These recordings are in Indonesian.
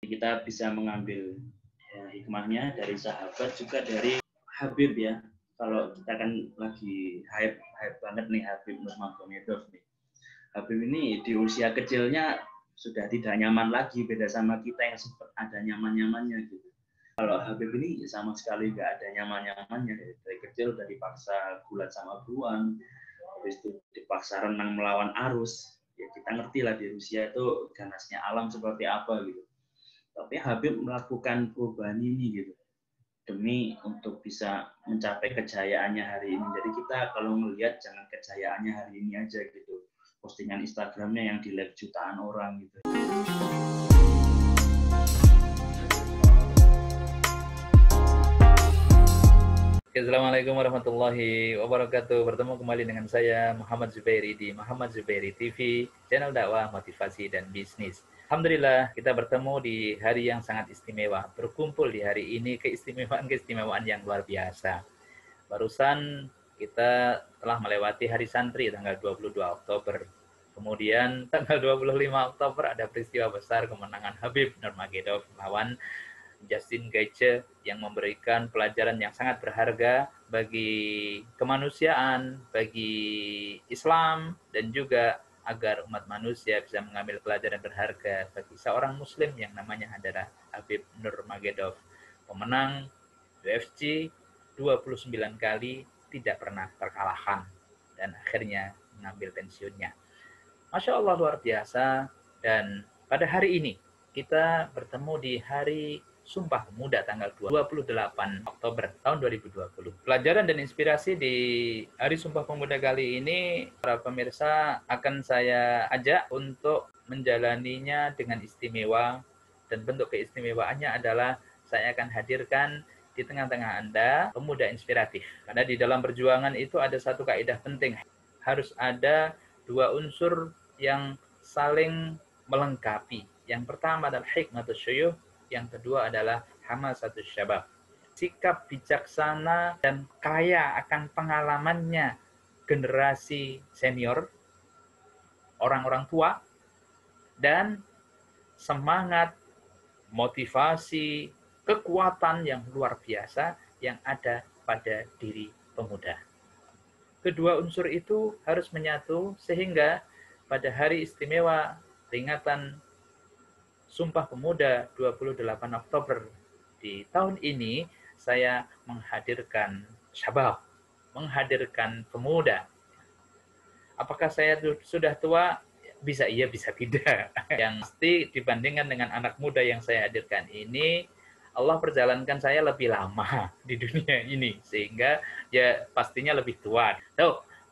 Kita bisa mengambil ya, hikmahnya dari sahabat, juga dari Habib ya. Kalau kita kan lagi hype banget nih Habib Nurmagomedov nih. Habib ini di usia kecilnya sudah tidak nyaman lagi, beda sama kita yang sempat ada nyaman-nyamannya gitu. Kalau Habib ini sama sekali nggak ada nyaman-nyamannya. Dari kecil udah dipaksa gulat sama beruang, habis itu dipaksa renang melawan arus. Ya kita ngerti lah di Rusia itu ganasnya alam seperti apa gitu. Tapi Habib melakukan perubahan ini gitu demi untuk bisa mencapai kejayaannya hari ini. Jadi kita kalau melihat jangan kejayaannya hari ini aja gitu. Postingan Instagramnya yang di-like jutaan orang gitu. Assalamualaikum warahmatullahi wabarakatuh. Bertemu kembali dengan saya Muhammad Zubairi di Muhammad Zubairi TV, channel dakwah, motivasi, dan bisnis. Alhamdulillah kita bertemu di hari yang sangat istimewa. Berkumpul di hari ini keistimewaan yang luar biasa. Barusan kita telah melewati hari santri tanggal 22 Oktober. Kemudian tanggal 25 Oktober ada peristiwa besar kemenangan Habib Nurmagomedov melawan Justin Gaethje yang memberikan pelajaran yang sangat berharga bagi kemanusiaan, bagi Islam, dan juga agar umat manusia bisa mengambil pelajaran berharga bagi seorang muslim yang namanya adalah Habib Nurmagomedov, pemenang UFC 29 kali, tidak pernah terkalahkan, dan akhirnya mengambil pensiunnya. Masya Allah, luar biasa. Dan pada hari ini kita bertemu di hari Sumpah Pemuda tanggal 28 Oktober tahun 2020. Pelajaran dan inspirasi di hari Sumpah Pemuda kali ini, para pemirsa akan saya ajak untuk menjalaninya dengan istimewa, dan bentuk keistimewaannya adalah saya akan hadirkan di tengah-tengah Anda pemuda inspiratif. Karena di dalam perjuangan itu ada satu kaidah penting, harus ada dua unsur yang saling melengkapi. Yang pertama adalah hikmatus syuyukh, yang kedua adalah hamasatus syabab. Sikap bijaksana dan kaya akan pengalamannya generasi senior, orang-orang tua, dan semangat, motivasi, kekuatan yang luar biasa yang ada pada diri pemuda. Kedua unsur itu harus menyatu sehingga pada hari istimewa peringatan Sumpah Pemuda 28 Oktober di tahun ini, saya menghadirkan syabab, menghadirkan pemuda. Apakah saya sudah tua? Bisa iya, bisa tidak. Yang pasti dibandingkan dengan anak muda yang saya hadirkan ini, Allah perjalankan saya lebih lama di dunia ini, sehingga ya pastinya lebih tua.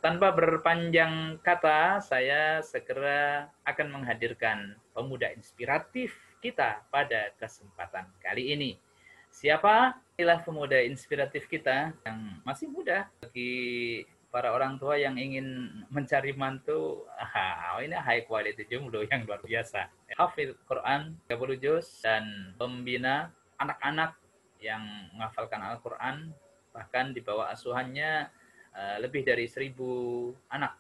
Tanpa berpanjang kata, saya segera akan menghadirkan pemuda inspiratif kita pada kesempatan kali ini. Siapa? Inilah pemuda inspiratif kita yang masih muda. Bagi para orang tua yang ingin mencari mantu, ini high quality jomblo yang luar biasa. Hafidz Quran 30 juz dan pembina anak-anak yang menghafalkan Al-Quran, bahkan di bawah asuhannya lebih dari 1.000 anak.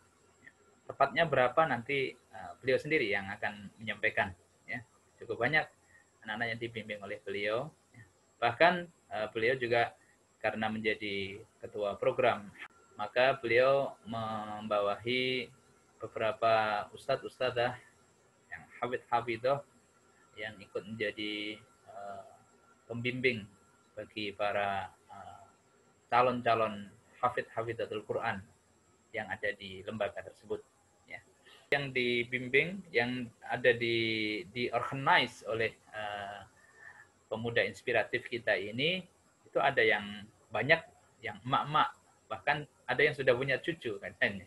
Tepatnya berapa nanti beliau sendiri yang akan menyampaikan. Ya, cukup banyak anak-anak yang dibimbing oleh beliau. Bahkan beliau juga karena menjadi ketua program, maka beliau membawahi beberapa ustadz-ustadzah yang hafidh-hafidhah yang ikut menjadi pembimbing bagi para calon-calon hafidhatul Quran yang ada di lembaga tersebut. Ya. Yang dibimbing, yang ada di organize oleh pemuda inspiratif kita ini, itu ada yang banyak, yang emak-emak, bahkan ada yang sudah punya cucu katanya.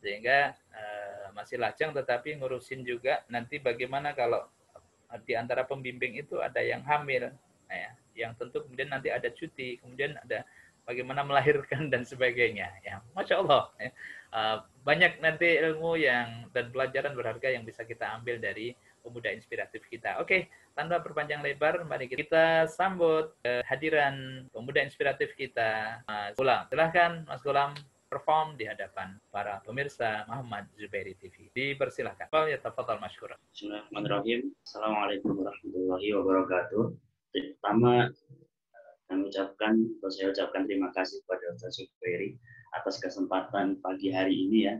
Sehingga masih lajang, tetapi ngurusin juga nanti bagaimana kalau di antara pembimbing itu ada yang hamil, yang tentu kemudian nanti ada cuti, kemudian ada bagaimana melahirkan dan sebagainya. Ya, Masya Allah. Banyak nanti ilmu yang dan pelajaran berharga yang bisa kita ambil dari pemuda inspiratif kita. Oke, tanpa berpanjang lebar, mari kita sambut kehadiran pemuda inspiratif kita, Mas Gulam. Silahkan, Mas Gulam. perform di hadapan para pemirsa Muhammad Zubairi TV. Dipersilahkan. Tafadhal masykuran. Bismillahirrahmanirrahim. Assalamualaikum warahmatullahi wabarakatuh. Pertama, saya ucapkan terima kasih kepada Ustaz Zubairi atas kesempatan pagi hari ini ya,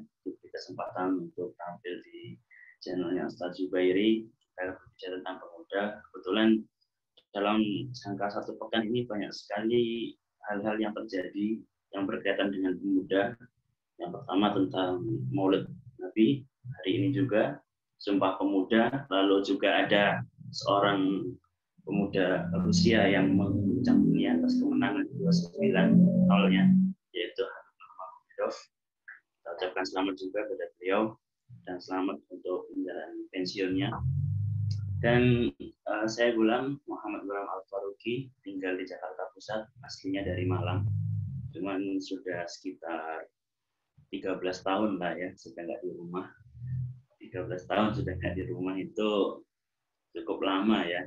kesempatan untuk tampil di channelnya Ustaz Zubairi. Kita berbicara tentang pemuda. Kebetulan dalam jangka 1 pekan ini banyak sekali hal-hal yang terjadi yang berkaitan dengan pemuda. Yang pertama tentang Maulid Nabi, hari ini juga Sumpah Pemuda, lalu juga ada seorang pemuda Rusia yang mengucap dunia atas kemenangan 29-0-nya, yaitu Habib. Kita ucapkan selamat juga kepada beliau dan selamat untuk menjalani pensiunnya. Dan saya Gulam Muhammad Gulam Al-Faruqi, tinggal di Jakarta Pusat, aslinya dari Malang. Cuman sudah sekitar 13 tahun lah ya, sudah nggak di rumah. 13 tahun sudah nggak di rumah itu cukup lama ya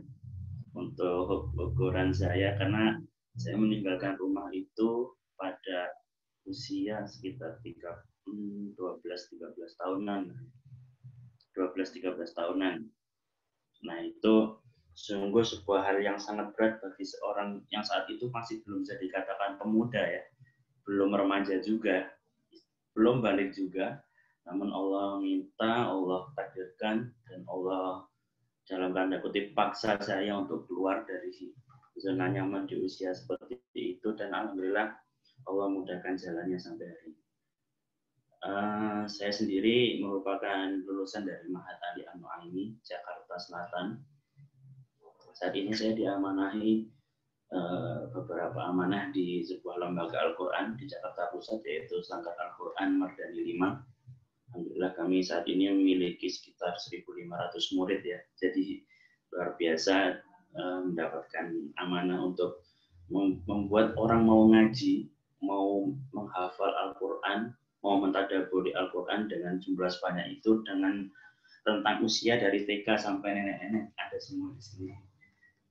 untuk ukuran saya, karena saya meninggalkan rumah itu pada usia sekitar 12-13 tahunan. 12-13 tahunan. Nah, itu sungguh sebuah hal yang sangat berat bagi seorang yang saat itu masih belum bisa dikatakan pemuda ya. Belum remaja juga, belum balik juga. Namun Allah minta, Allah takdirkan, dan Allah dalam tanda kutip paksa saya untuk keluar dari zona nyaman di usia seperti itu, dan alhamdulillah Allah mudahkan jalannya sampai hari ini. Saya sendiri merupakan lulusan dari Ma'had Ali An-Nu'aimi, Jakarta Selatan. Saat ini saya diamanahi beberapa amanah di sebuah lembaga Al-Quran di Jakarta Pusat, yaitu Sangkat Al-Quran Mardani 5. Alhamdulillah kami saat ini memiliki sekitar 1.500 murid ya. Jadi luar biasa mendapatkan amanah untuk membuat orang mau ngaji, mau menghafal Al-Quran, mau mentadaburi Al-Quran dengan jumlah sebanyak itu, dengan rentang usia dari TK sampai nenek-nenek ada semua di sini.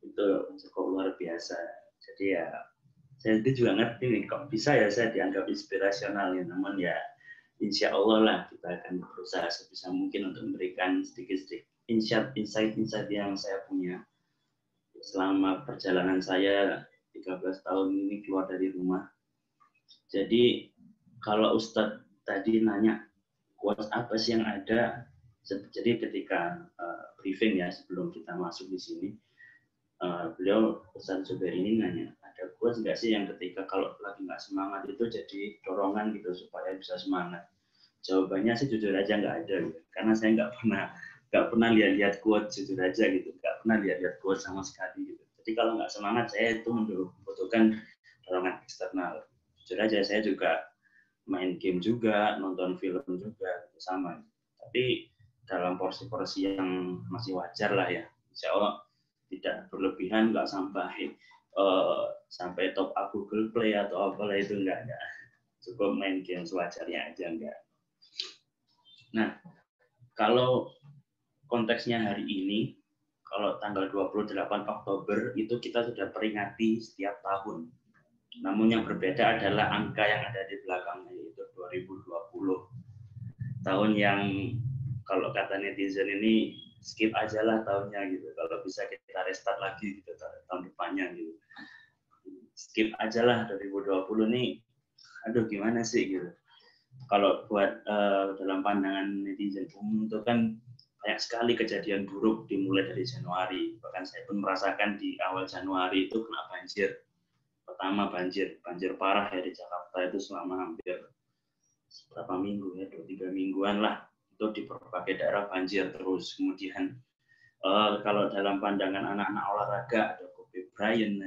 Itu cukup luar biasa. Jadi ya saya juga ngerti nih kok bisa ya saya dianggap inspirasional ya. Namun ya insya Allah lah kita akan berusaha sebisa mungkin untuk memberikan sedikit-sedikit insight-insight yang saya punya selama perjalanan saya 13 tahun ini keluar dari rumah. Jadi kalau Ustadz tadi nanya quotes apa sih yang ada, jadi ketika briefing ya sebelum kita masuk di sini, beliau Ustadz Zubairi ini nanya, ada quotes nggak sih yang ketika kalau lagi nggak semangat itu jadi dorongan gitu supaya bisa semangat? Jawabannya sih jujur aja nggak ada gitu. Karena saya nggak pernah lihat quotes, jujur aja gitu, nggak pernah lihat quotes sama sekali gitu. Jadi kalau nggak semangat saya itu membutuhkan dorongan eksternal. Jujur aja saya juga main game juga, nonton film juga sama. Tapi dalam porsi-porsi yang masih wajar lah ya. Insya Allah tidak berlebihan, nggak sampai top up Google Play atau apalah, itu enggak. Cukup main game sewajarnya aja, enggak. Nah, kalau konteksnya hari ini, kalau tanggal 28 Oktober itu kita sudah peringati setiap tahun. Namun yang berbeda adalah angka yang ada di belakangnya, yaitu 2020. Tahun yang kalau kata netizen ini skip aja lah tahunnya gitu. Kalau bisa kita restart lagi gitu tahun depannya gitu. Skip aja lah 2020 nih. Aduh gimana sih gitu. Kalau buat dalam pandangan netizen umum itu kan banyak sekali kejadian buruk dimulai dari Januari. Bahkan saya pun merasakan di awal Januari itu kena banjir. Pertama banjir parah ya di Jakarta itu selama hampir berapa minggu ya, 2-3 mingguan lah. Itu di berbagai daerah banjir terus. Kemudian kalau dalam pandangan anak-anak olahraga ada Kobe Bryant,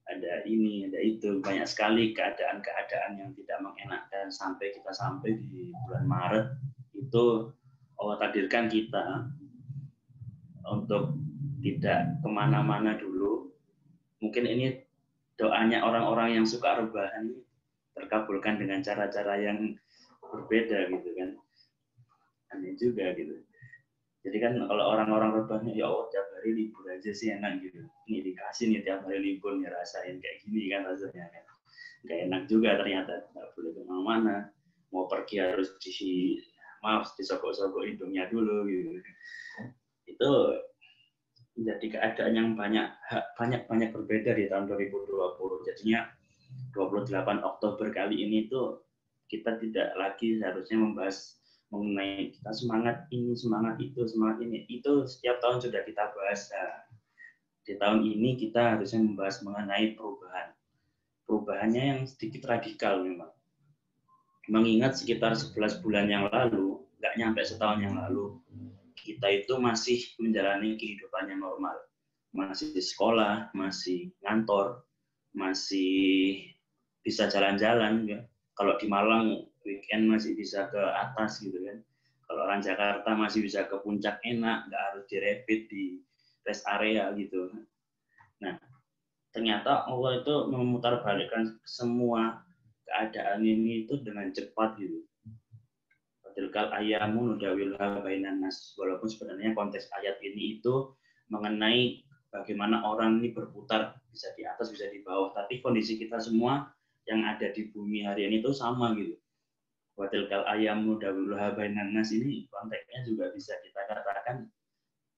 ada ini, ada itu, banyak sekali keadaan-keadaan yang tidak mengenakan sampai di bulan Maret itu Allah takdirkan kita untuk tidak kemana-mana dulu. Mungkin ini doanya orang-orang yang suka rebahan terkabulkan dengan cara-cara yang berbeda gitu kan. Aneh juga gitu. Jadi kan kalau orang-orang rebahan, ya Allah tiap hari libur aja sih enak gitu. Ini dikasih nih tiap hari libur nih, rasain kayak gini kan rasanya kan. nggak enak juga ternyata, nggak boleh kemana-mana, mau pergi harus disogok-sogok hidungnya dulu gitu. Itu menjadi keadaan yang banyak berbeda di tahun 2020. Jadinya 28 Oktober kali ini tuh kita tidak lagi seharusnya membahas mengenai kita semangat ini, semangat itu, semangat ini. Itu setiap tahun sudah kita bahas. Nah, di tahun ini kita harusnya membahas mengenai perubahan. Perubahannya yang sedikit radikal memang. Mengingat sekitar 11 bulan yang lalu, nggak nyampe setahun yang lalu, kita itu masih menjalani kehidupan yang normal. Masih di sekolah, masih ngantor, masih bisa jalan-jalan. Ya. Kalau di Malang, weekend masih bisa ke atas gitu kan. Kalau orang Jakarta masih bisa ke puncak enak, nggak harus direpit di rest area gitu. Nah, ternyata Allah itu memutarbalikkan semua keadaan ini itu dengan cepat gitu. Tilkal ayamu nudawilha bainan nas. Walaupun sebenarnya konteks ayat ini itu mengenai bagaimana orang ini berputar, bisa di atas, bisa di bawah. Tapi kondisi kita semua yang ada di bumi hari ini itu sama gitu. Watilkal ayamu nudawilha bainan nas ini konteksnya juga bisa kita katakan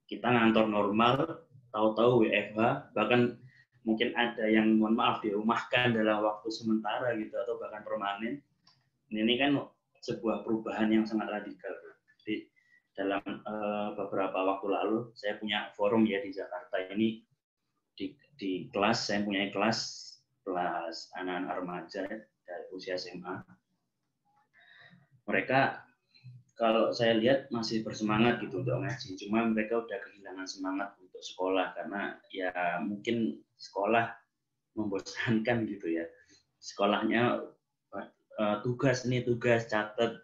kita ngantor normal, tahu-tahu WFH, bahkan mungkin ada yang mohon maaf dirumahkan dalam waktu sementara gitu atau bahkan permanen. Ini kan sebuah perubahan yang sangat radikal. Jadi dalam beberapa waktu lalu saya punya forum ya di Jakarta ini di kelas, saya punya kelas anak-anak remaja dari usia SMA. Mereka kalau saya lihat masih bersemangat gitu untuk ngaji, cuma mereka udah kehilangan semangat untuk sekolah karena ya mungkin sekolah membosankan gitu ya. Sekolahnya tugas catat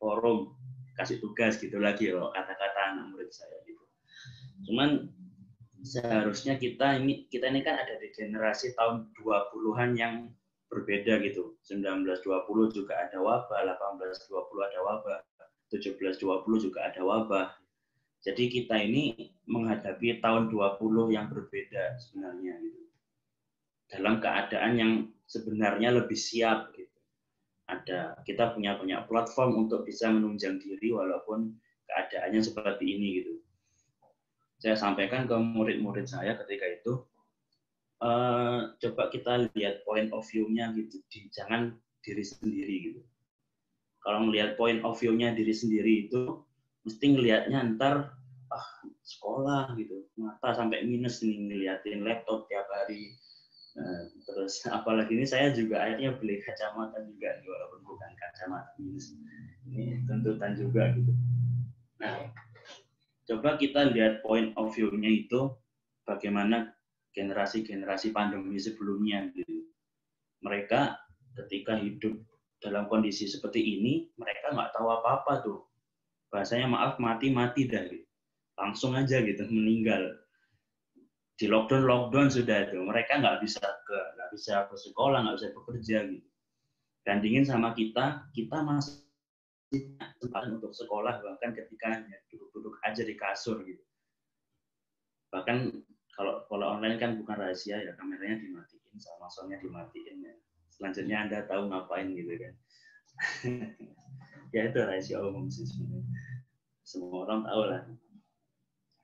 forum, kasih tugas gitu lagi loh kata-kata anak murid saya gitu. Cuman seharusnya kita ini kan ada di generasi tahun 20-an yang berbeda gitu. 1920 juga ada wabah, 1820 ada wabah, 1720 juga ada wabah. Jadi kita ini menghadapi tahun 20 yang berbeda sebenarnya gitu. Dalam keadaan yang sebenarnya lebih siap gitu. Kita punya banyak platform untuk bisa menunjang diri walaupun keadaannya seperti ini gitu. Saya sampaikan ke murid-murid saya ketika itu, coba kita lihat point of view-nya gitu, jangan diri sendiri gitu. Kalau melihat point of view-nya diri sendiri itu, mesti ngelihatnya ntar sekolah gitu, mata sampai minus nih ngeliatin laptop tiap hari. Terus apalagi ini saya juga akhirnya beli kacamata juga walaupun bukan kacamata minus, ini tuntutan juga gitu. Nah, coba kita lihat point of view-nya itu bagaimana generasi pandemi sebelumnya gitu. Mereka ketika hidup dalam kondisi seperti ini, mereka nggak tahu apa-apa tuh. Bahasanya maaf mati dah gitu. Langsung aja gitu meninggal. Di lockdown sudah itu, mereka nggak bisa ke sekolah, nggak bisa bekerja gitu. Bandingin sama kita masih kesempatan untuk sekolah bahkan ketika duduk-duduk aja di kasur gitu. Bahkan kalau online kan bukan rahasia ya, kameranya dimatiin, sama soundnya dimatiin ya. Selanjutnya Anda tahu ngapain gitu kan. Ya itu rahasia umum sih sebenarnya. Semua orang tahu lah.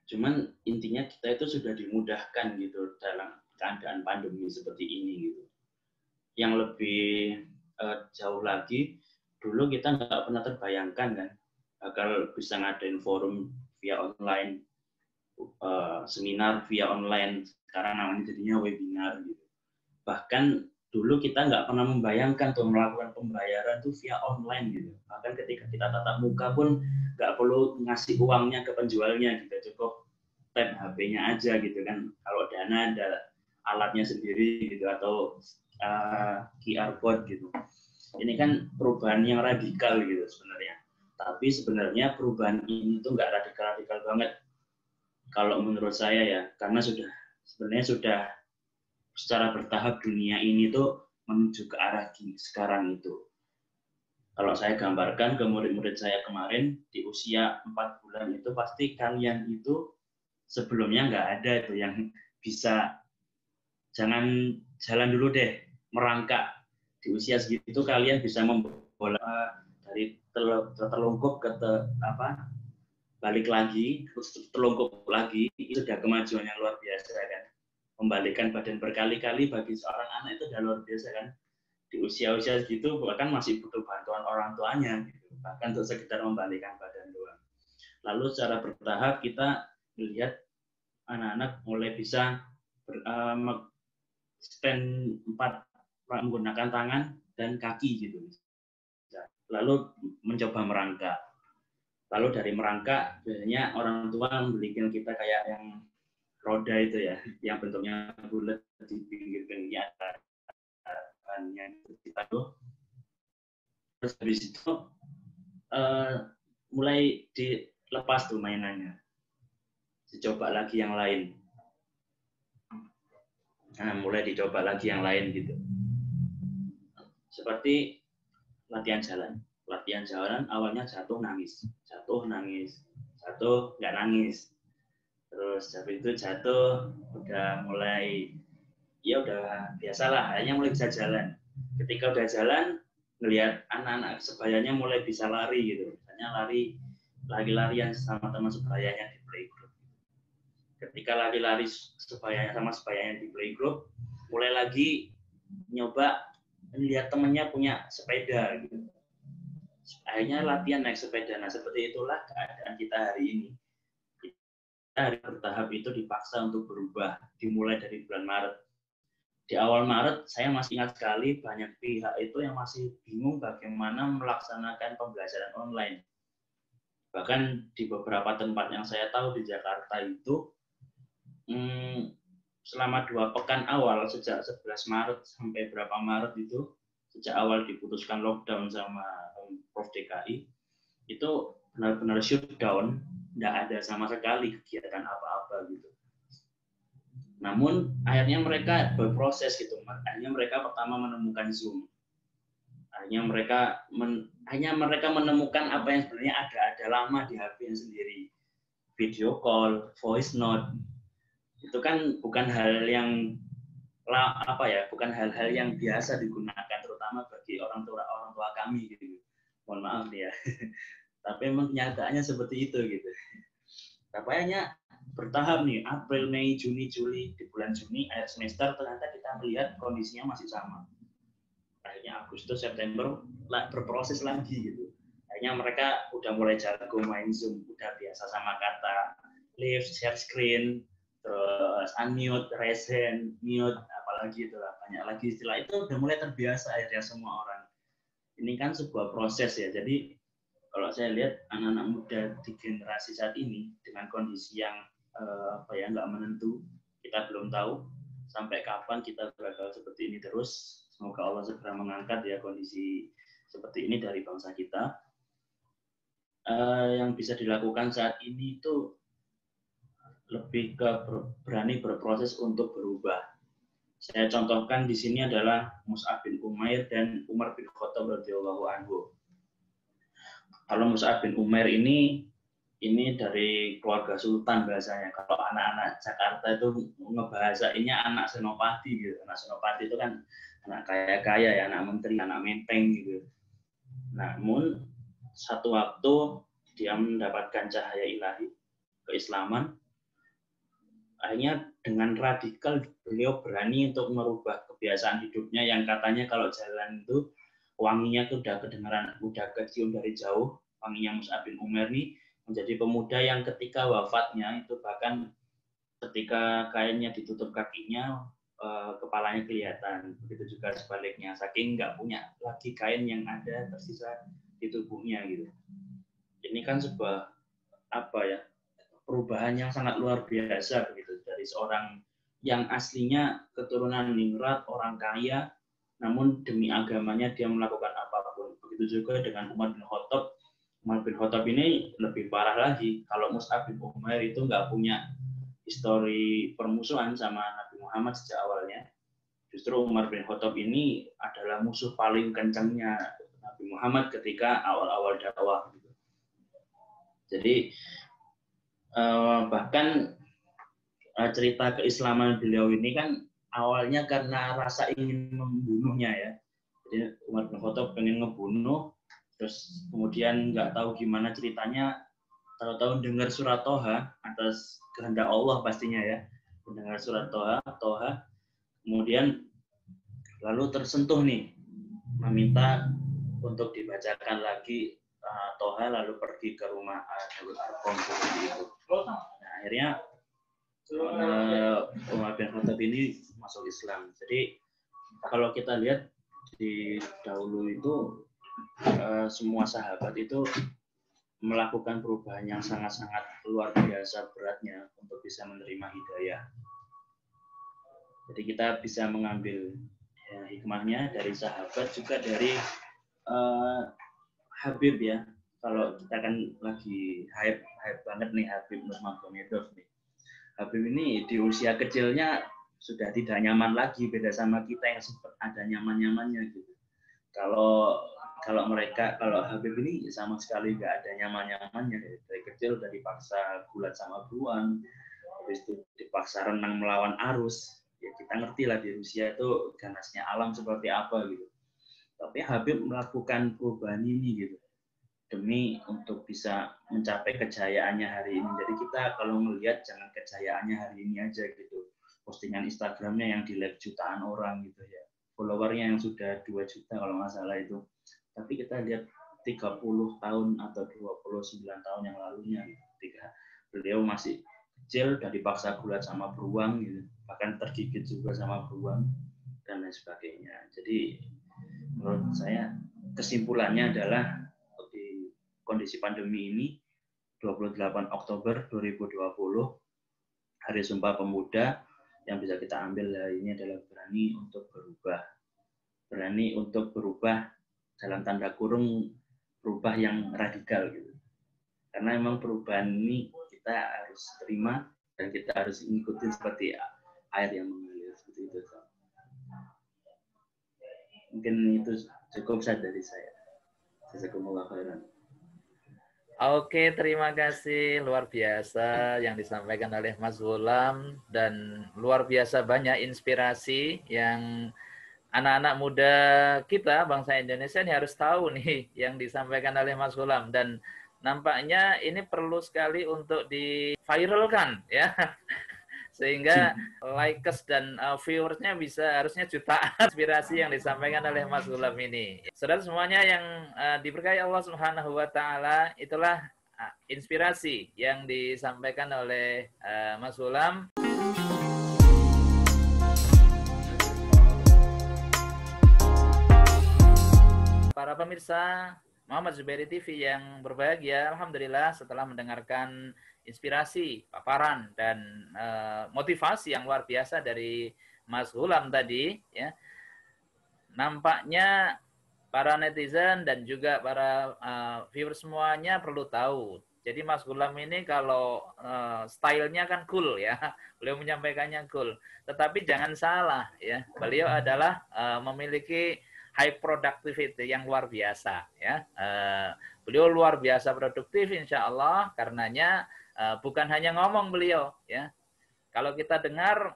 Cuman intinya kita itu sudah dimudahkan gitu dalam keadaan pandemi seperti ini gitu. Yang lebih jauh lagi, dulu kita nggak pernah terbayangkan kan bakal bisa ngadain forum via online, seminar via online, sekarang namanya jadinya webinar gitu. Bahkan dulu kita nggak pernah membayangkan tuh melakukan pembayaran tuh via online gitu. Bahkan ketika kita tatap muka pun nggak perlu ngasih uangnya ke penjualnya gitu, cukup tap HP-nya aja gitu kan. Kalau Dana ada alatnya sendiri gitu atau QR code gitu. Ini kan perubahan yang radikal gitu sebenarnya. Tapi sebenarnya perubahan ini tuh nggak radikal banget kalau menurut saya ya, karena sebenarnya sudah secara bertahap dunia ini tuh menuju ke arah sekarang itu. Kalau saya gambarkan ke murid-murid saya kemarin di usia 4 bulan itu pasti kalian itu sebelumnya nggak ada itu yang bisa jangan jalan dulu deh, merangkak di usia segitu kalian bisa membola dari terlungkup ke balik lagi, terus terlungkup lagi, itu sudah kemajuan yang luar biasa kan. Membalikan badan berkali-kali bagi seorang anak itu sudah luar biasa kan. Di usia-usia segitu bahkan masih butuh bantuan orang tuanya, gitu. Bahkan untuk sekedar membalikan badan doang. Lalu secara bertahap kita melihat anak-anak mulai bisa stand 4 menggunakan tangan dan kaki gitu. Lalu mencoba merangkak. Lalu dari merangkak biasanya orang tua membelikan kita kayak yang roda itu ya, yang bentuknya bulat di pinggir-pinggirnya ada bannya kita tuh. Terus habis itu mulai dilepas tuh mainannya, dicoba lagi yang lain. Nah, mulai dicoba lagi yang lain gitu. Seperti latihan jalan. Latihan jalan awalnya jatuh nangis, jatuh nggak nangis. Terus habis itu jatuh udah mulai ya udah biasalah, akhirnya mulai bisa jalan. Ketika udah jalan ngelihat anak-anak sebayanya mulai bisa lari gitu. Misalnya lari-larian sama teman sebayanya di playgroup. Ketika lari-lari sama sebayanya di playgroup, mulai lagi nyoba melihat temannya punya sepeda gitu. Akhirnya latihan naik sepeda. Nah, seperti itulah keadaan kita hari ini. Kita hari bertahap itu dipaksa untuk berubah, dimulai dari bulan Maret. Di awal Maret, saya masih ingat sekali banyak pihak itu yang masih bingung bagaimana melaksanakan pembelajaran online. Bahkan di beberapa tempat yang saya tahu di Jakarta itu, selama 2 pekan awal, sejak 11 Maret sampai berapa Maret itu, sejak awal diputuskan lockdown sama Prof DKI, itu benar-benar shutdown, tidak ada sama sekali kegiatan apa-apa gitu. Namun akhirnya mereka berproses gitu. Akhirnya mereka pertama menemukan Zoom. Akhirnya mereka menemukan apa yang sebenarnya ada lama di HP sendiri. Video call, voice note. Itu kan bukan hal yang bukan hal-hal yang biasa digunakan terutama bagi orang tua kami gitu. Mohon maaf ya. Tapi memang kenyataannya seperti itu gitu. Tampaknya bertahap nih, April, Mei, Juni, Juli, di bulan Juni akhir semester ternyata kita melihat kondisinya masih sama. Akhirnya Agustus, September berproses lagi gitu. Akhirnya mereka udah mulai jago main Zoom, udah biasa sama kata leave, share screen, terus unmute, raise hand, mute, apalagi itulah banyak lagi istilah itu udah mulai terbiasa akhirnya semua orang. Ini kan sebuah proses ya. Jadi kalau saya lihat anak-anak muda di generasi saat ini dengan kondisi yang nggak menentu, kita belum tahu sampai kapan kita bakal seperti ini terus. Semoga Allah segera mengangkat ya kondisi seperti ini dari bangsa kita. Yang bisa dilakukan saat ini itu lebih ke berani berproses untuk berubah. Saya contohkan di sini adalah Mus'ab bin Umair dan Umar bin Khattab radhiyallahu anhu. Kalau Mus'ab bin Umair ini dari keluarga sultan bahasanya. Kalau anak-anak Jakarta itu ngebahasainnya anak senopati gitu. Anak senopati itu kan anak kaya-kaya ya, anak menteri, anak menteng gitu. Namun satu waktu dia mendapatkan cahaya ilahi keislaman. Akhirnya dengan radikal beliau berani untuk merubah kebiasaan hidupnya yang katanya kalau jalan itu wanginya tuh udah kedengaran, udah kecium dari jauh. Wanginya Mus'ab bin Umair nih menjadi pemuda yang ketika wafatnya itu bahkan ketika kainnya ditutup kakinya, kepalanya kelihatan. Begitu juga sebaliknya, saking nggak punya lagi kain yang ada tersisa di tubuhnya gitu. Ini kan sebuah perubahan yang sangat luar biasa begitu dari seorang yang aslinya keturunan ningrat, orang kaya, namun demi agamanya dia melakukan apapun. Begitu juga dengan Umar bin Khattab. Umar bin Khattab ini lebih parah lagi. Kalau Mus'ab bin Umair itu nggak punya histori permusuhan sama Nabi Muhammad sejak awalnya. Justru Umar bin Khattab ini adalah musuh paling kencangnya Nabi Muhammad ketika awal-awal dakwah. Jadi bahkan cerita keislaman beliau ini kan awalnya karena rasa ingin membunuhnya ya. Umar bin Khattab pengen ngebunuh, terus kemudian nggak tahu gimana ceritanya, tahu-tahu dengar surat Toha atas kehendak Allah pastinya ya, mendengar surat Toha, kemudian lalu tersentuh nih, meminta untuk dibacakan lagi Toha, lalu pergi ke rumah Darul Arqam seperti itu. Nah, akhirnya Umar bin Khattab ini masuk Islam. Jadi kalau kita lihat di dahulu itu semua sahabat itu melakukan perubahan yang sangat-sangat luar biasa beratnya untuk bisa menerima hidayah. Jadi kita bisa mengambil hikmahnya dari sahabat, juga dari Habib ya. Kalau kita kan lagi hype banget nih Habib Nurmagomedov nih. Habib ini di usia kecilnya sudah tidak nyaman lagi, beda sama kita yang sempat ada nyaman-nyamannya gitu. Kalau Habib ini sama sekali nggak ada nyaman-nyamannya. Dari kecil udah dipaksa gulat sama beruang, habis itu dipaksa renang melawan arus. Ya kita ngerti lah di Rusia itu ganasnya alam seperti apa gitu. Tapi Habib melakukan perubahan ini gitu, demi untuk bisa mencapai kejayaannya hari ini. Jadi kita kalau melihat jangan kejayaannya hari ini aja gitu. Postingan Instagramnya yang di-like jutaan orang gitu ya. Followernya yang sudah 2 juta kalau nggak salah itu. Tapi kita lihat 30 tahun atau 29 tahun yang lalunya ketika beliau masih kecil dan dipaksa gulat sama beruang gitu. Bahkan tergigit juga sama beruang dan lain sebagainya. Jadi menurut saya kesimpulannya adalah di kondisi pandemi ini 28 Oktober 2020 Hari Sumpah Pemuda, yang bisa kita ambil hari ini adalah berani untuk berubah. Berani untuk berubah dalam tanda kurung, berubah yang radikal gitu. Karena memang perubahan ini kita harus terima dan kita harus ikutin seperti air yang mengalir seperti itu. Mungkin itu cukup saja dari saya. Jazakumullah khairan. Oke, terima kasih. Luar biasa yang disampaikan oleh Mas Ghulam, dan luar biasa banyak inspirasi yang anak-anak muda kita, bangsa Indonesia ini harus tahu nih yang disampaikan oleh Mas Ghulam, dan nampaknya ini perlu sekali untuk di-viralkan ya. Sehingga likes dan viewersnya bisa harusnya jutaan inspirasi yang disampaikan oleh Mas Ghulam ini. Saudara semuanya yang diberkahi Allah Subhanahu wa taala, itulah inspirasi yang disampaikan oleh Mas Ghulam. Para pemirsa Muhammad Zubairi TV yang berbahagia, alhamdulillah setelah mendengarkan inspirasi, paparan, dan motivasi yang luar biasa dari Mas Ghulam tadi, ya, nampaknya para netizen dan juga para viewers semuanya perlu tahu. Jadi Mas Ghulam ini kalau stylenya kan cool ya, beliau menyampaikannya cool. Tetapi jangan salah ya, beliau adalah memiliki high productivity yang luar biasa ya. Beliau luar biasa produktif insya Allah, karenanya bukan hanya ngomong beliau ya. Kalau kita dengar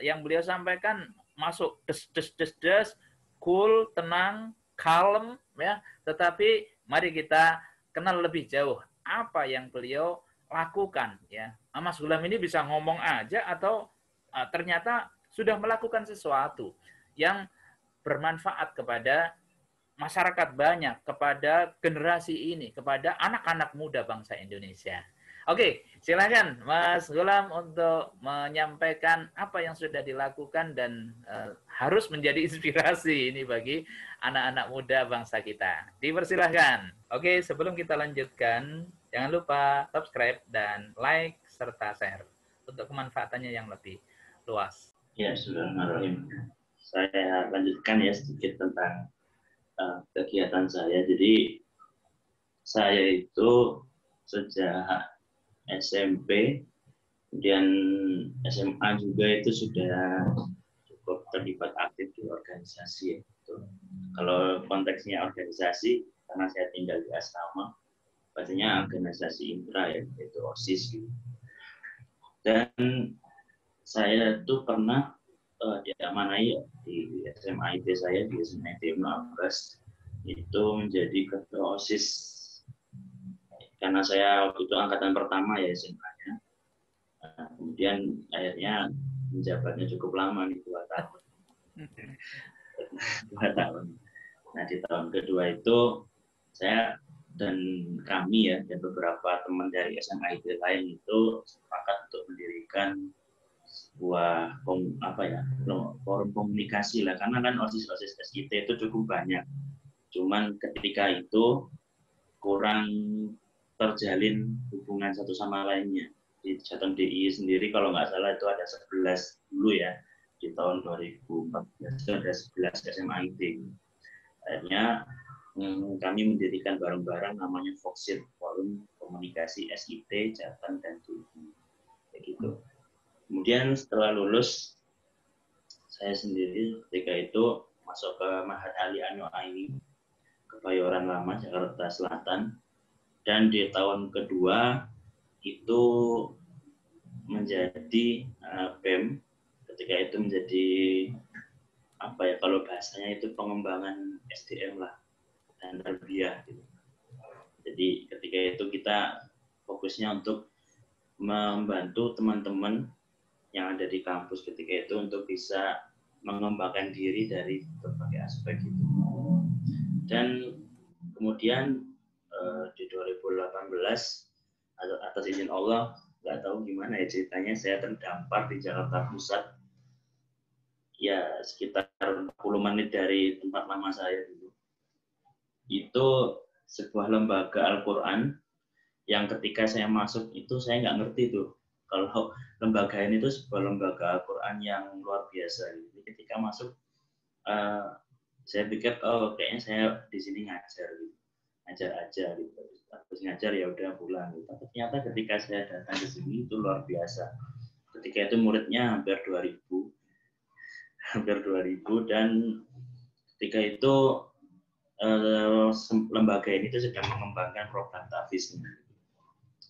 yang beliau sampaikan masuk des, cool, tenang, kalem ya. Tetapi mari kita kenal lebih jauh apa yang beliau lakukan ya. Mas Ghulam ini bisa ngomong aja atau ternyata sudah melakukan sesuatu yang bermanfaat kepada masyarakat banyak, kepada generasi ini, kepada anak-anak muda bangsa Indonesia. Oke, silakan Mas Ghulam untuk menyampaikan apa yang sudah dilakukan dan harus menjadi inspirasi ini bagi anak-anak muda bangsa kita. Dipersilahkan. Oke, sebelum kita lanjutkan, jangan lupa subscribe dan like serta share untuk kemanfaatannya yang lebih luas. Ya, Bismillahirrahmanirrahim. Saya lanjutkan ya sedikit tentang kegiatan saya. Jadi saya itu sejak SMP, kemudian SMA juga itu sudah cukup terlibat aktif di organisasi ya. Kalau konteksnya organisasi, karena saya tinggal di asrama, pastinya organisasi intra ya, yaitu OSIS gitu. Dan saya tuh pernah diamanai di SMA IT saya, di SMA IT Ibnu Abbas, itu menjadi ketua OSIS. Karena saya waktu itu angkatan pertama ya SMA-nya. Nah, kemudian akhirnya menjabatnya cukup lama nih, 2 tahun. 2 tahun. Nah, di tahun kedua itu saya dan kami ya, dan beberapa teman dari SMA IT lain itu sepakat untuk mendirikan sebuah forum komunikasi lah, karena kan OSIS SIT itu cukup banyak, cuman ketika itu kurang terjalin hubungan satu sama lainnya. Di Jateng DI sendiri kalau nggak salah itu ada 11 dulu ya, di tahun 2014 itu ada 11 SMA IT. Akhirnya kami mendirikan bareng-bareng namanya Foxit, Forum Komunikasi SIT Jateng dan DI, kayak gitu. Kemudian setelah lulus, saya sendiri ketika itu masuk ke Mahat Ali Ainu-Aini, Kebayoran Lama, Jakarta Selatan. Dan di tahun kedua itu menjadi BEM, ketika itu menjadi kalau bahasanya itu pengembangan SDM lah dan tarbiyah gitu. Jadi ketika itu kita fokusnya untuk membantu teman-teman yang ada di kampus ketika itu untuk bisa mengembangkan diri dari berbagai aspek itu. Dan kemudian di 2018 atas izin Allah, nggak tahu gimana ya ceritanya, saya terdampar di Jakarta Pusat, ya sekitar 40 menit dari tempat lama saya dulu. Itu sebuah lembaga Al-Quran yang ketika saya masuk itu saya nggak ngerti tuh kalau lembaga ini tuh sebuah lembaga Al-Quran yang luar biasa. Jadi ketika masuk saya pikir kayaknya saya di sini ngajar aja gitu. Terus ngajar ya udah pulang gitu. Tapi ternyata ketika saya datang ke sini itu luar biasa. Ketika itu muridnya hampir 2000 dan ketika itu lembaga ini tuh sedang mengembangkan program tahfiznya.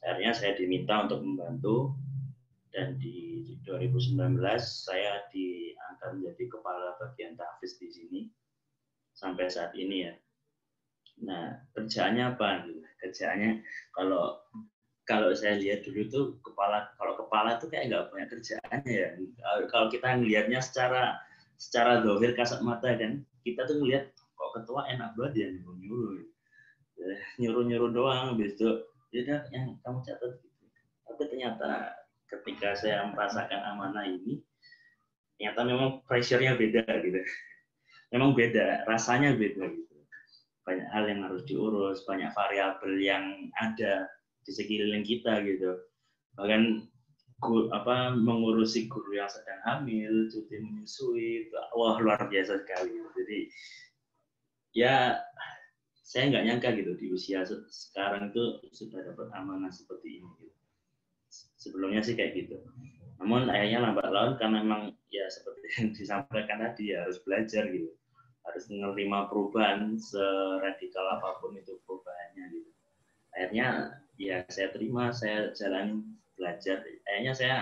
Akhirnya saya diminta untuk membantu, dan di 2019 saya diangkat menjadi kepala bagian tahfiz di sini sampai saat ini ya. Nah, kerjaannya apa? Kerjaannya kalau saya lihat dulu tuh kepala tuh kayak nggak banyak kerjaannya ya. Kalau kita ngelihatnya secara dohir kasat mata kan, kita tuh ngelihat kok ketua enak banget ya nyuruh doang, habis itu ya yang kamu catat gitu. Tapi ternyata ketika saya merasakan amanah ini, ternyata memang pressure-nya beda gitu. Memang beda, rasanya beda gitu. Banyak hal yang harus diurus, banyak variabel yang ada di sekeliling kita gitu. Bahkan mengurusi guru yang sedang hamil, cuti menyusui, wah luar biasa sekali. Jadi ya saya nggak nyangka gitu di usia sekarang itu sudah dapat amanah seperti ini gitu. Sebelumnya sih kayak gitu. Namun akhirnya lambat laun karena memang ya seperti yang disampaikan tadi ya harus belajar gitu. Harus menerima perubahan seradikal apapun itu perubahannya gitu. Akhirnya ya saya terima, saya jalani belajar. Akhirnya saya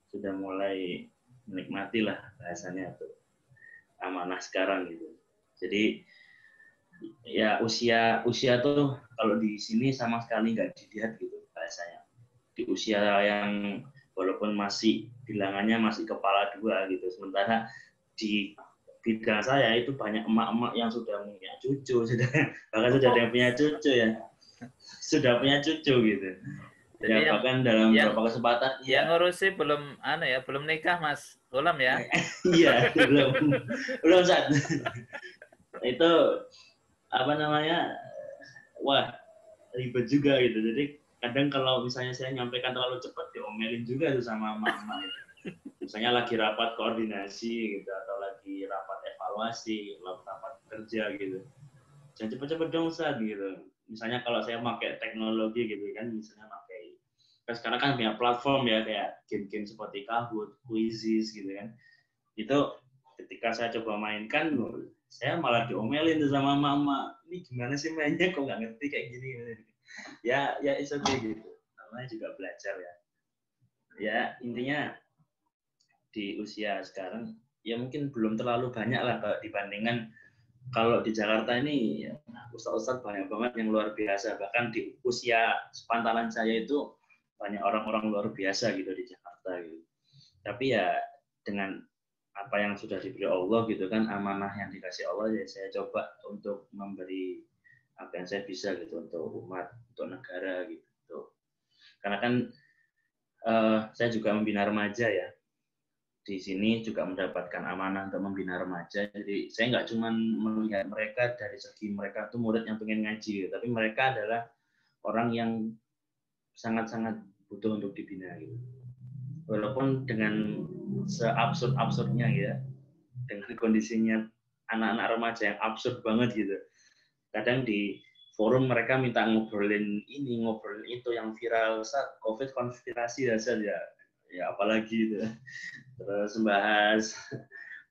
sudah mulai menikmati lah bahasanya tuh amanah sekarang gitu. Jadi ya usia tuh kalau di sini sama sekali nggak dilihat gitu bahasanya. Di usia yang walaupun masih bilangannya masih kepala 2 gitu, sementara di bidang saya itu banyak emak-emak yang sudah punya cucu, bahkan sudah ada yang punya cucu ya, sudah punya cucu gitu. Jadi ya bahkan dalam beberapa kesempatan yang ngurusi belum belum nikah Mas Ulam ya. Iya, belum saat itu wah ribet juga gitu. Jadi kadang kalau misalnya saya nyampaikan terlalu cepat diomelin juga tuh sama emak-emak itu. Misalnya lagi rapat koordinasi gitu, atau lagi rapat evaluasi, rapat kerja gitu. Jangan cepet-cepet dong Ustaz gitu. Misalnya kalau saya pakai teknologi gitu kan, misalnya pakai sekarang kan punya platform ya kayak game-game seperti Kahoot, Quizizz gitu kan. Itu ketika saya coba mainkan, saya malah diomelin tuh sama mama. Ini gimana sih mainnya kok nggak ngerti kayak gini. Ya it's okay gitu. Namanya juga belajar ya. Ya intinya di usia sekarang ya mungkin belum terlalu banyak lah kalau dibandingkan kalau di Jakarta ini ya, ustadz-ustadz banyak banget yang luar biasa, bahkan di usia sepantaran saya itu banyak orang-orang luar biasa gitu di Jakarta gitu. Tapi ya dengan apa yang sudah diberi Allah gitu kan, amanah yang dikasih Allah, ya saya coba untuk memberi apa yang saya bisa gitu untuk umat, untuk negara gitu. Karena kan saya juga membina remaja ya, di sini juga mendapatkan amanah untuk membina remaja. Jadi saya nggak cuma melihat mereka dari segi mereka tuh murid yang pengen ngaji, tapi mereka adalah orang yang sangat-sangat butuh untuk dibina gitu. Walaupun dengan seabsurd-absurdnya ya, dengan kondisinya anak-anak remaja yang absurd banget gitu. Kadang di forum mereka minta ngobrolin ini, ngobrolin itu yang viral saat COVID, konspirasi ya apalagi itu. Terus membahas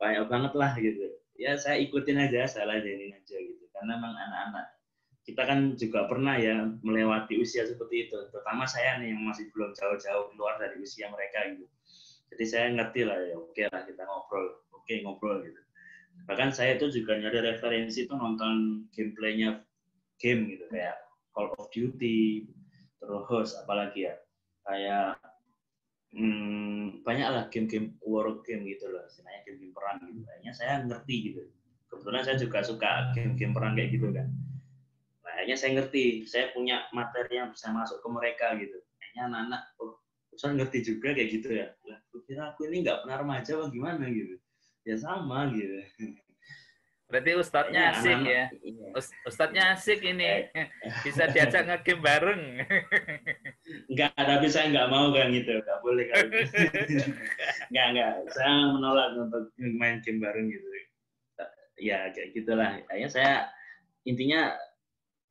banyak banget lah gitu. Ya saya ikutin aja, saya ladenin aja gitu. Karena memang anak-anak kita kan juga pernah ya melewati usia seperti itu. Terutama saya nih yang masih belum jauh-jauh keluar dari usia mereka gitu. Jadi saya ngerti lah ya, oke lah kita ngobrol gitu. Bahkan saya itu juga nyari referensi itu nonton gameplaynya game gitu, kayak Call of Duty, terus apalagi ya, kayak banyak lah game-game war game gitu loh, istilahnya game-game perang gitu. Kayaknya saya ngerti gitu. Kebetulan saya juga suka game-game perang kayak gitu kan. Nah, kayaknya saya ngerti, saya punya materi yang bisa masuk ke mereka gitu. Kayaknya anak-anak, saya ngerti juga kayak gitu ya. Lah, kira aku ini nggak pernah remaja apa gimana gitu. Ya sama gitu. Berarti ustadznya Kayaknya asik anak-anak ya. iya. Ustadznya asik ini. Kayak, Bisa diajak nge-game bareng. enggak, tapi saya nggak mau kan gitu, nggak boleh kalau gitu. Enggak, saya menolak untuk main game bareng gitu. Ya kayak gitulah. Kayaknya saya intinya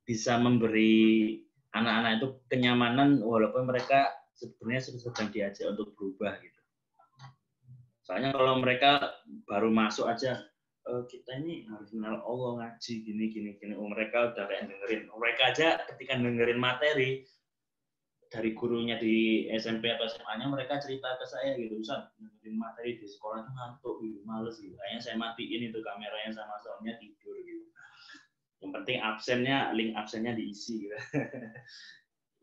bisa memberi anak-anak itu kenyamanan walaupun mereka sebenarnya sedang diajak untuk berubah gitu. Soalnya kalau mereka baru masuk aja, kita ini harus kenal Allah, ngaji gini. Mereka udah kayak dengerin. Mereka aja ketika dengerin materi dari gurunya di SMP atau SMA-nya, mereka cerita ke saya gitu, Ustaz, dengerin materi di sekolah itu ngantuk gitu, males gitu. Kayaknya saya matiin itu kameranya sama soundnya, tidur gitu. Yang penting absennya, link absennya diisi gitu.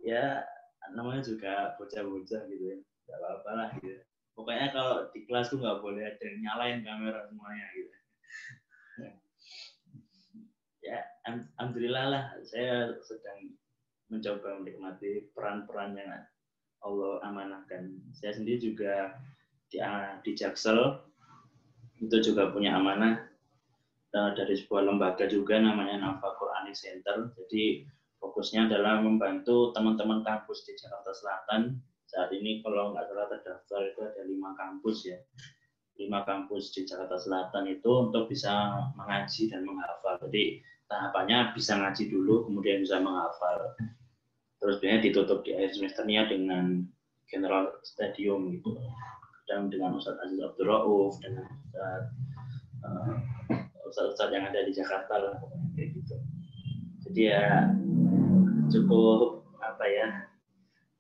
Ya namanya juga bocah-bocah gitu ya, nggak apa-apa lah gitu. Pokoknya kalau di kelas tuh nggak boleh ada yang nyalain kamera semuanya gitu. Ya alhamdulillah lah, saya sedang mencoba menikmati peran-peran yang Allah amanahkan. Saya sendiri juga di Jaksel itu juga punya amanah dari sebuah lembaga juga namanya Nafa Quranic Center. Jadi fokusnya adalah membantu teman-teman kampus di Jakarta Selatan. Saat ini kalau nggak salah terdaftar itu ada 5 kampus ya. 5 kampus di Jakarta Selatan itu untuk bisa mengaji dan menghafal. Jadi tahapannya bisa ngaji dulu, kemudian bisa menghafal. Terus biasanya ditutup di akhir semesternya dengan General Stadium gitu. Dan dengan Ustadz Aziz Abdul Rauf, dengan Ustadz yang ada di Jakarta lah, kayak gitu. Jadi ya cukup apa ya,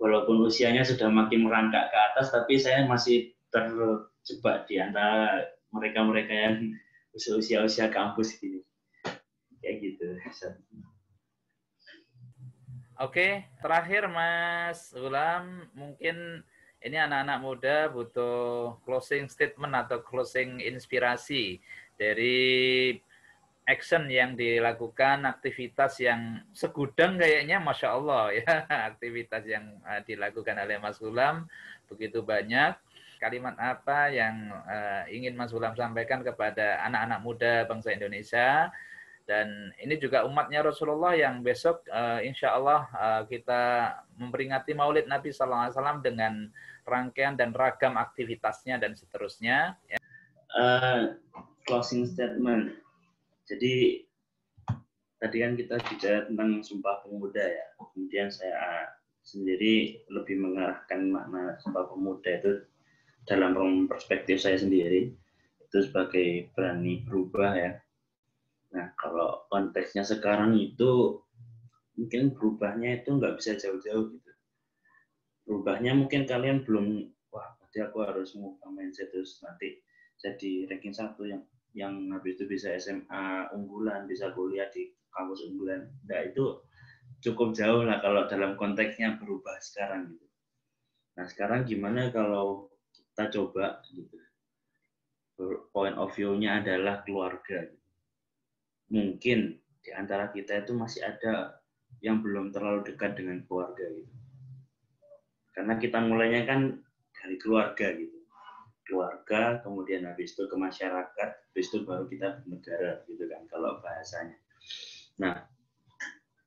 walaupun usianya sudah makin merangkak ke atas, tapi saya masih terjebak di antara mereka-mereka yang usia kampus gini, kayak gitu. Oke, terakhir Mas Ulam, mungkin ini anak-anak muda butuh closing statement atau closing inspirasi dari action yang dilakukan, aktivitas yang segudang kayaknya Masya Allah ya, aktivitas yang dilakukan oleh Mas Ulam begitu banyak. Kalimat apa yang ingin Mas Ulam sampaikan kepada anak-anak muda bangsa Indonesia? Dan ini juga umatnya Rasulullah yang besok insya Allah kita memperingati Maulid Nabi SAW dengan rangkaian dan ragam aktivitasnya dan seterusnya. Closing statement. Jadi tadi kan kita bicara tentang Sumpah Pemuda ya. Kemudian saya sendiri lebih mengarahkan makna Sumpah Pemuda itu dalam perspektif saya sendiri itu sebagai berani berubah ya. Nah, kalau konteksnya sekarang itu mungkin berubahnya itu nggak bisa jauh-jauh gitu. Berubahnya mungkin kalian belum, wah berarti aku harus mengubah mindset terus nanti jadi ranking 1 yang habis itu bisa SMA unggulan, bisa kuliah di kampus unggulan. Nah, itu cukup jauh lah kalau dalam konteksnya berubah sekarang gitu. Nah, sekarang gimana kalau kita coba gitu. Point of view-nya adalah keluarga. Mungkin di antara kita itu masih ada yang belum terlalu dekat dengan keluarga gitu. Karena kita mulainya kan dari keluarga gitu. Keluarga, kemudian habis itu ke masyarakat, habis itu baru kita bernegara gitu kan kalau bahasanya. Nah,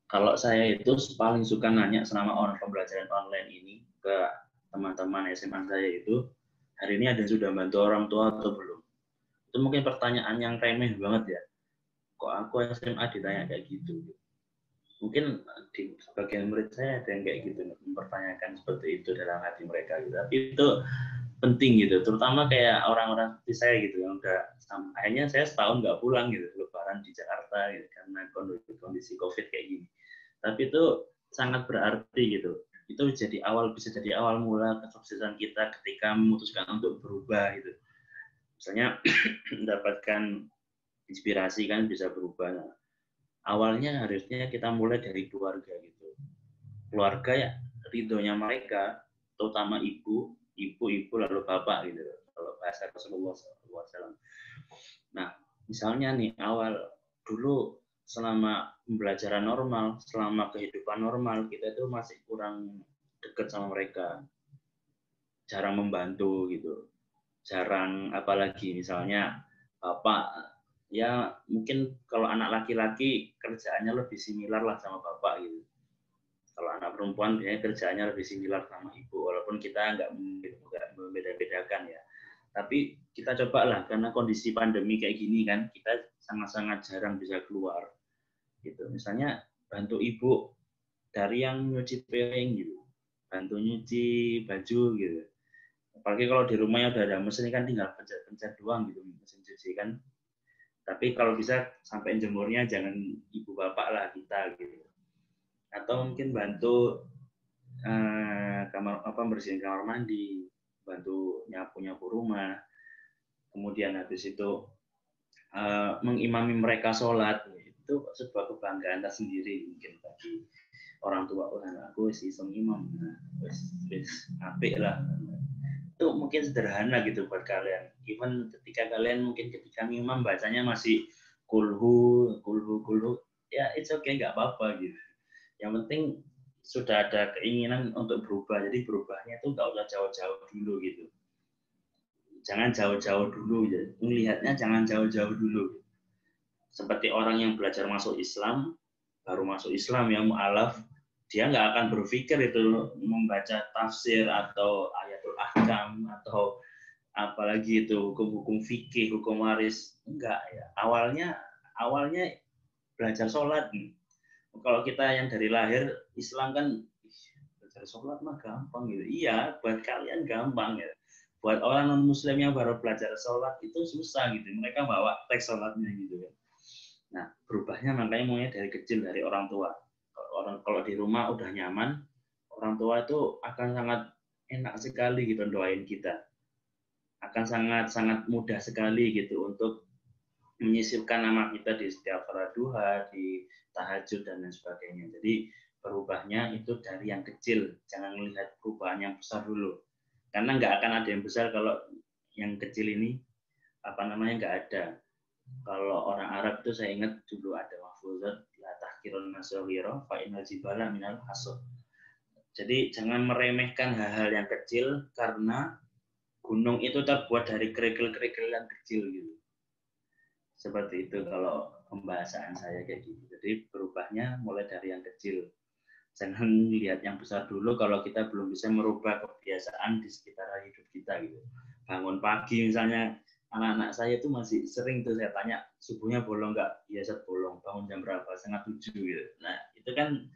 kalau saya itu paling suka nanya selama pembelajaran online ini ke teman-teman SMA saya itu, hari ini ada yang sudah bantu orang tua atau belum? Itu mungkin pertanyaan yang remeh banget ya. Kok aku SMA ditanya kayak gitu? Mungkin di sebagian murid saya ada yang kayak gitu, mempertanyakan seperti itu dalam hati mereka gitu. Tapi itu penting gitu, terutama kayak orang-orang seperti saya gitu yang udah akhirnya saya setahun nggak pulang gitu, lebaran di Jakarta gitu karena kondisi COVID kayak gini. Tapi itu sangat berarti gitu. Itu bisa jadi awal mula kesuksesan kita ketika memutuskan untuk berubah gitu. Misalnya mendapatkan inspirasi kan bisa berubah. Nah, awalnya harusnya kita mulai dari keluarga gitu. Keluarga ya ridhonya mereka, terutama ibu lalu bapak gitu. Kalau bahasa Rasulullah SAW. Nah, misalnya nih awal dulu selama pembelajaran normal, selama kehidupan normal, kita itu masih kurang dekat sama mereka. Jarang membantu gitu. Jarang apalagi misalnya bapak ya mungkin kalau anak laki-laki kerjaannya lebih similar lah sama bapak gitu. Kalau anak perempuan biasanya kerjaannya lebih similar sama ibu, walaupun kita nggak membeda-bedakan ya. Tapi kita coba lah, karena kondisi pandemi kayak gini kan, kita sangat-sangat jarang bisa keluar. Gitu. Misalnya bantu ibu dari yang nyuci piring gitu, bantu nyuci baju gitu. Apalagi kalau di rumahnya udah ada mesin kan tinggal pencet-pencet doang gitu mesin cuci kan. Tapi kalau bisa sampai jemurnya jangan ibu bapak lah kita gitu. Atau mungkin bantu bersihin kamar mandi, bantu nyapu rumah, kemudian habis itu mengimami mereka sholat, itu sebuah kebanggaan tersendiri mungkin bagi orang tua. Aku sih imam, wis apik lah. Itu mungkin sederhana gitu buat kalian. Even ketika kalian mungkin ketika imam bacanya masih kulhu, ya it's okay, nggak apa-apa gitu. Yang penting sudah ada keinginan untuk berubah. Jadi berubahnya itu nggak usah jauh-jauh dulu gitu. Jangan jauh-jauh dulu ya. Melihatnya jangan jauh-jauh dulu. Seperti orang yang belajar masuk Islam, baru masuk Islam yang mu'alaf, dia nggak akan berpikir itu membaca tafsir atau ayatul ahkam atau apalagi itu hukum-hukum fikih, hukum waris. Enggak ya. Awalnya belajar sholat. Kalau kita yang dari lahir Islam kan belajar sholat mah gampang gitu. Iya, buat kalian gampang ya. Buat orang non Muslim yang baru belajar sholat itu susah gitu. Mereka bawa teks sholatnya gitu kan. Nah, berubahnya makanya mulai dari kecil dari orang tua. Kalau di rumah udah nyaman, orang tua itu akan sangat enak sekali gitu doain kita. Akan sangat mudah sekali gitu untuk menyisipkan nama kita di setiap salat duha, di tahajud dan lain sebagainya. Jadi berubahnya itu dari yang kecil, jangan melihat perubahan yang besar dulu. Karena nggak akan ada yang besar kalau yang kecil ini nggak ada. Kalau orang Arab itu saya ingat dulu ada mahfuzat la tahqirun masaghira fa innal jibala minal hasad. Jadi jangan meremehkan hal-hal yang kecil karena gunung itu terbuat dari kerikil-kerikil yang kecil gitu. Seperti itu kalau pembahasan saya kayak gitu. Jadi berubahnya mulai dari yang kecil. Jangan lihat yang besar dulu kalau kita belum bisa merubah kebiasaan di sekitar hidup kita gitu. Bangun pagi misalnya, anak-anak saya itu masih sering tuh saya tanya, subuhnya bolong nggak? Biasa bolong. Bangun jam berapa? 6:30 gitu. Nah, itu kan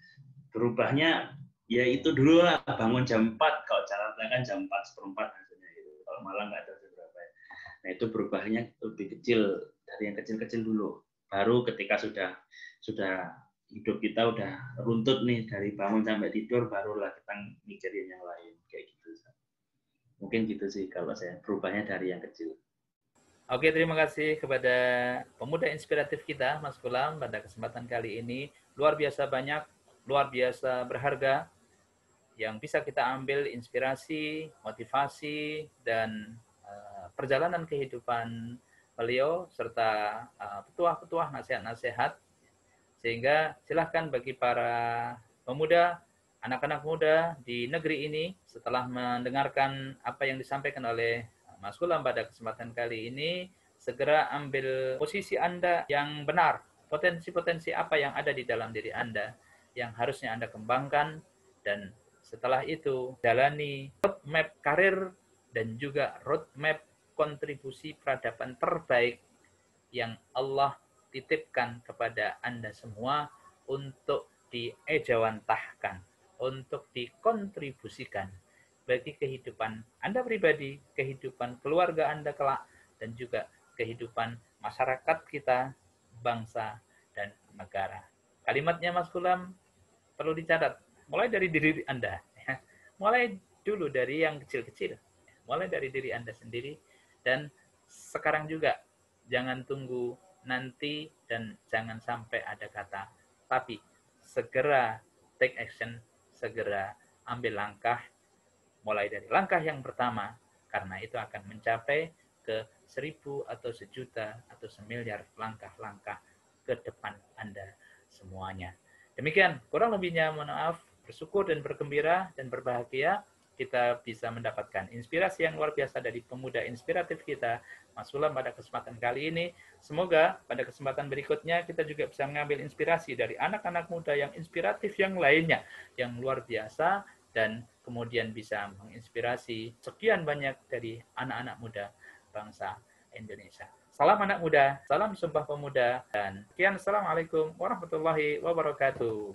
berubahnya ya itu dulu lah, bangun jam 4. Kalau Jakarta kan jam 4:15 hasilnya gitu. Kalau Malang nggak tahu berapa. Nah, itu berubahnya lebih kecil, dari yang kecil-kecil dulu. Baru ketika sudah hidup kita udah runtut nih dari bangun sampai tidur, barulah kita mikirin yang lain kayak gitu. Mungkin gitu sih kalau saya, berubahnya dari yang kecil. Oke, terima kasih kepada pemuda inspiratif kita, Mas Gulam, pada kesempatan kali ini. Luar biasa banyak, luar biasa berharga yang bisa kita ambil inspirasi, motivasi, dan perjalanan kehidupan beliau, serta petuah-petuah, nasihat-nasihat. Sehingga silahkan bagi para pemuda, anak-anak muda di negeri ini, setelah mendengarkan apa yang disampaikan oleh Mas Gulam pada kesempatan kali ini, segera ambil posisi Anda yang benar, potensi-potensi apa yang ada di dalam diri Anda, yang harusnya Anda kembangkan, dan setelah itu jalani roadmap karir dan juga roadmap kontribusi peradaban terbaik yang Allah titipkan kepada Anda semua untuk diejawantahkan, untuk dikontribusikan bagi kehidupan Anda pribadi, kehidupan keluarga Anda kelak, dan juga kehidupan masyarakat kita, bangsa, dan negara. Kalimatnya Mas Gulam perlu dicatat, mulai dari diri Anda. Mulai dulu dari yang kecil-kecil, mulai dari diri Anda sendiri, dan sekarang juga jangan tunggu nanti dan jangan sampai ada kata tapi. Segera take action, segera ambil langkah, mulai dari langkah yang pertama, karena itu akan mencapai ke 1000 atau sejuta atau semiliar langkah-langkah ke depan Anda semuanya. Demikian, kurang lebihnya mohon maaf, bersyukur dan bergembira dan berbahagia kita bisa mendapatkan inspirasi yang luar biasa dari pemuda inspiratif kita, Mas Sulam, pada kesempatan kali ini. Semoga pada kesempatan berikutnya kita juga bisa mengambil inspirasi dari anak-anak muda yang inspiratif yang lainnya, yang luar biasa, dan kemudian bisa menginspirasi sekian banyak dari anak-anak muda bangsa Indonesia. Salam anak muda, salam Sumpah Pemuda, dan sekian. Assalamualaikum warahmatullahi wabarakatuh.